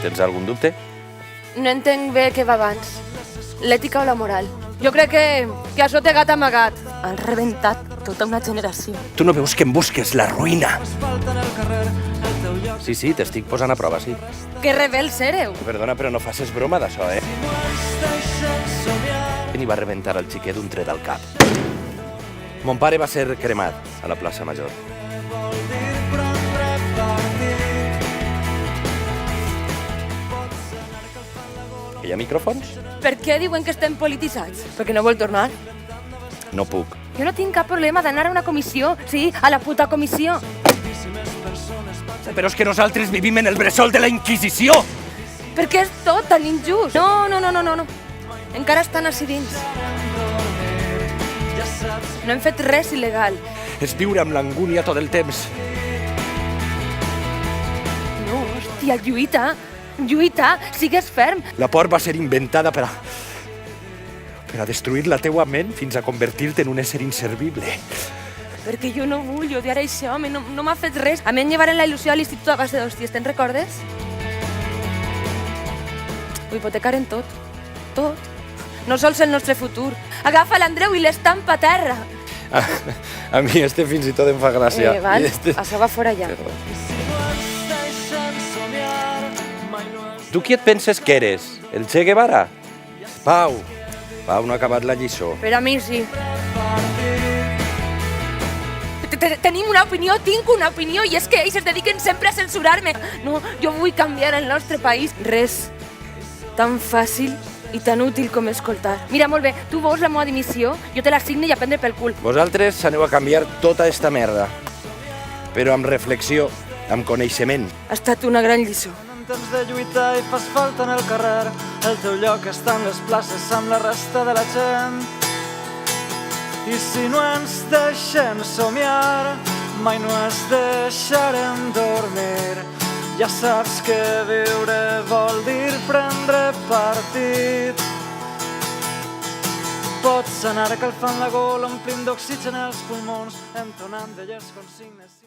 Tens algun dubte? No entenc bé què va abans. L'ètica o la moral. Jo crec que això té gat amagat. Han rebentat tota una generació. Tu no veus que em busques la ruïna? Sí, t'estic posant a prova, sí. Que rebels éreu. Perdona, però no facis broma d'això, eh? Qui n'hi va rebentar el xiquet d'un tret al cap? Mon pare va ser cremat a la plaça Major. Hi ha micròfons? Per què diuen que estem polititzats? Perquè no vol tornar. No puc. Jo no tinc cap problema d'anar a una comissió. Sí, a la puta comissió. Però és que nosaltres vivim en el bressol de la Inquisició! Per què és tot tan injust? No. Encara estan així dins. No hem fet res il·legal. És viure amb l'angúnia tot el temps. No, hòstia, lluita, sigues ferm. La por va ser inventada per a destruir la teua ment fins a convertir-te en un ésser inservible. Perquè jo no vull odiar això, home, no m'ha fet res. A mi em llevaren la il·lusió a l'institut a base d'hòsties, te'n recordes? Ho hipotecaren tot. No sols el nostre futur. Agafa l'Andreu i l'estampa a terra. A mi fins i tot em fa gràcia. Val, això va fora ja. Tu qui et penses que eres? El Che Guevara? Pau no ha acabat la lliçó. Per a mi sí. Tenim una opinió, tinc una opinió, i és que ells es dediquen sempre a censurar-me. No, jo vull canviar el nostre país. Res tan fàcil i tan útil com escoltar. Mira, molt bé, tu vols la meva dimissió, jo te la signo i a prendre pel cul. Vosaltres aneu a canviar tota esta merda, però amb reflexió, amb coneixement. Ha estat una gran lliçó. Temps de lluitar i fas falta en el carrer, el teu lloc està en les places amb la resta de la gent. I si no ens deixem somiar, mai no ens deixarem dormir. Ja saps que viure vol dir prendre partit. Pots anar calfant la gola, omplint d'oxigen els pulmons, entonant velles consignes.